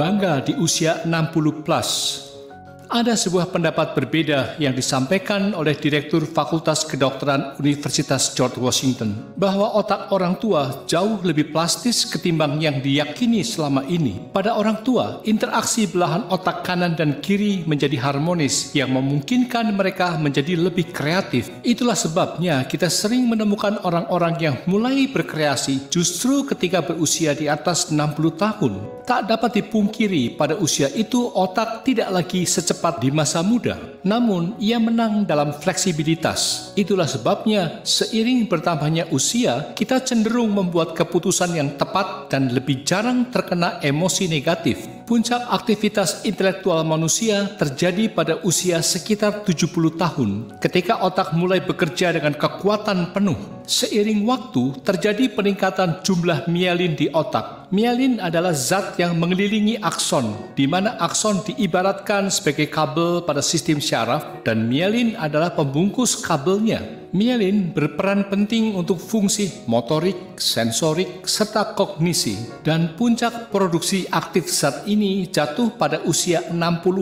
berbangga di usia 60 plus. Ada sebuah pendapat berbeda yang disampaikan oleh Direktur Fakultas Kedokteran Universitas George Washington bahwa otak orang tua jauh lebih plastis ketimbang yang diyakini selama ini. Pada orang tua, interaksi belahan otak kanan dan kiri menjadi harmonis yang memungkinkan mereka menjadi lebih kreatif. Itulah sebabnya kita sering menemukan orang-orang yang mulai berkreasi justru ketika berusia di atas 60 tahun. Tak dapat dipungkiri pada usia itu otak tidak lagi secepat di masa muda, namun ia menang dalam fleksibilitas. Itulah sebabnya seiring bertambahnya usia, kita cenderung membuat keputusan yang tepat dan lebih jarang terkena emosi negatif. Puncak aktivitas intelektual manusia terjadi pada usia sekitar 70 tahun, ketika otak mulai bekerja dengan kekuatan penuh. Seiring waktu, terjadi peningkatan jumlah mielin di otak. Mielin adalah zat yang mengelilingi akson, di mana akson diibaratkan sebagai kabel pada sistem syaraf, dan mielin adalah pembungkus kabelnya. Mielin berperan penting untuk fungsi motorik, sensorik, serta kognisi, dan puncak produksi aktif zat ini jatuh pada usia 60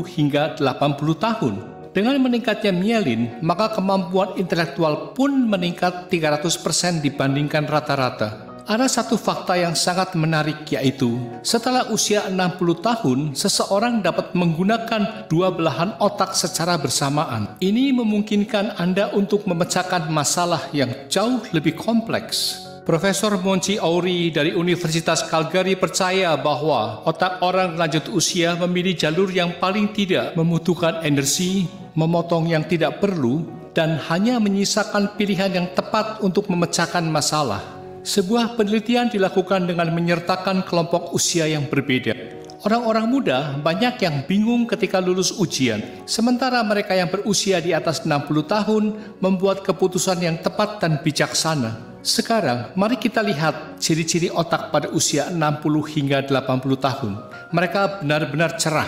hingga 80 tahun. Dengan meningkatnya mielin, maka kemampuan intelektual pun meningkat 300% dibandingkan rata-rata. Ada satu fakta yang sangat menarik, yaitu setelah usia 60 tahun, seseorang dapat menggunakan dua belahan otak secara bersamaan. Ini memungkinkan Anda untuk memecahkan masalah yang jauh lebih kompleks. Profesor Monchi Auri dari Universitas Calgary percaya bahwa otak orang lanjut usia memilih jalur yang paling tidak membutuhkan energi, memotong yang tidak perlu, dan hanya menyisakan pilihan yang tepat untuk memecahkan masalah. Sebuah penelitian dilakukan dengan menyertakan kelompok usia yang berbeda. Orang-orang muda banyak yang bingung ketika lulus ujian, sementara mereka yang berusia di atas 60 tahun membuat keputusan yang tepat dan bijaksana. Sekarang, mari kita lihat ciri-ciri otak pada usia 60 hingga 80 tahun. Mereka benar-benar cerah.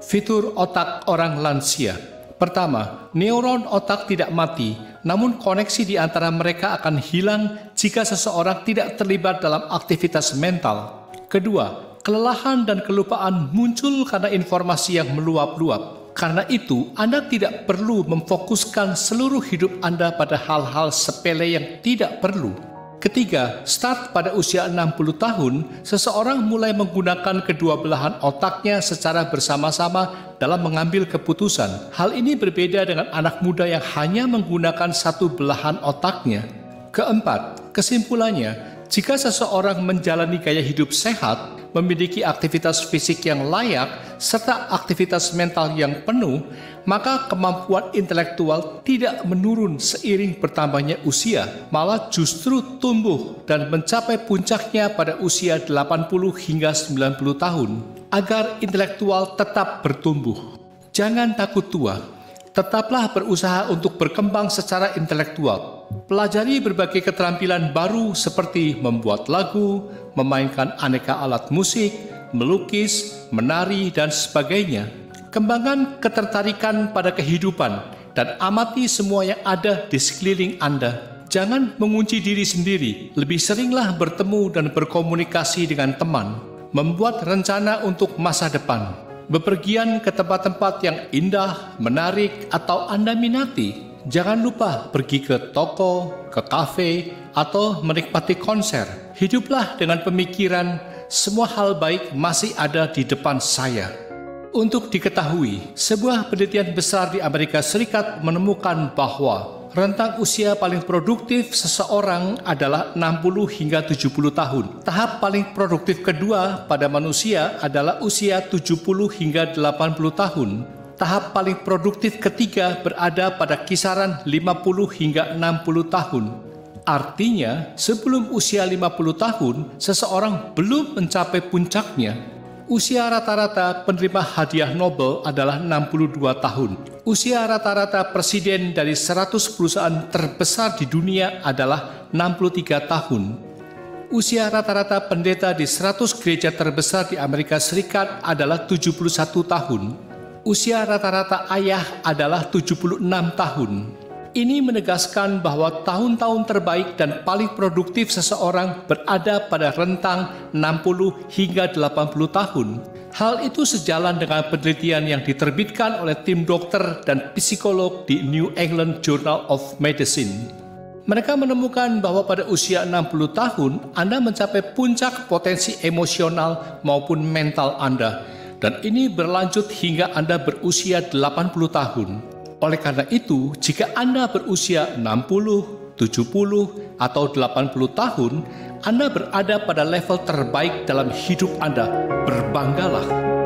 Fitur otak orang lansia. Pertama, neuron otak tidak mati, namun koneksi di antara mereka akan hilang jika seseorang tidak terlibat dalam aktivitas mental. Kedua, kelelahan dan kelupaan muncul karena informasi yang meluap-luap. Karena itu, Anda tidak perlu memfokuskan seluruh hidup Anda pada hal-hal sepele yang tidak perlu. Ketiga, start pada usia 60 tahun, seseorang mulai menggunakan kedua belahan otaknya secara bersama-sama dalam mengambil keputusan. Hal ini berbeda dengan anak muda yang hanya menggunakan satu belahan otaknya. Keempat, kesimpulannya, jika seseorang menjalani gaya hidup sehat, memiliki aktivitas fisik yang layak, serta aktivitas mental yang penuh, maka kemampuan intelektual tidak menurun seiring bertambahnya usia, malah justru tumbuh dan mencapai puncaknya pada usia 80 hingga 90 tahun. Agar intelektual tetap bertumbuh, jangan takut tua. Tetaplah berusaha untuk berkembang secara intelektual. Pelajari berbagai keterampilan baru seperti membuat lagu, memainkan aneka alat musik, melukis, menari, dan sebagainya. Kembangkan ketertarikan pada kehidupan dan amati semua yang ada di sekeliling Anda. Jangan mengunci diri sendiri, lebih seringlah bertemu dan berkomunikasi dengan teman. Membuat rencana untuk masa depan. Bepergian ke tempat-tempat yang indah, menarik, atau Anda minati. Jangan lupa pergi ke toko, ke kafe, atau menikmati konser. Hiduplah dengan pemikiran, semua hal baik masih ada di depan saya. Untuk diketahui, sebuah penelitian besar di Amerika Serikat menemukan bahwa rentang usia paling produktif seseorang adalah 60 hingga 70 tahun. Tahap paling produktif kedua pada manusia adalah usia 70 hingga 80 tahun. Tahap paling produktif ketiga berada pada kisaran 50 hingga 60 tahun. Artinya, sebelum usia 50 tahun, seseorang belum mencapai puncaknya. Usia rata-rata penerima hadiah Nobel adalah 62 tahun. Usia rata-rata presiden dari 100 perusahaan terbesar di dunia adalah 63 tahun. Usia rata-rata pendeta di 100 gereja terbesar di Amerika Serikat adalah 71 tahun. Usia rata-rata ayah adalah 76 tahun. Ini menegaskan bahwa tahun-tahun terbaik dan paling produktif seseorang berada pada rentang 60 hingga 80 tahun. Hal itu sejalan dengan penelitian yang diterbitkan oleh tim dokter dan psikolog di New England Journal of Medicine. Mereka menemukan bahwa pada usia 60 tahun, Anda mencapai puncak potensi emosional maupun mental Anda, dan ini berlanjut hingga Anda berusia 80 tahun. Oleh karena itu, jika Anda berusia 60, 70, atau 80 tahun, Anda berada pada level terbaik dalam hidup Anda. Berbanggalah.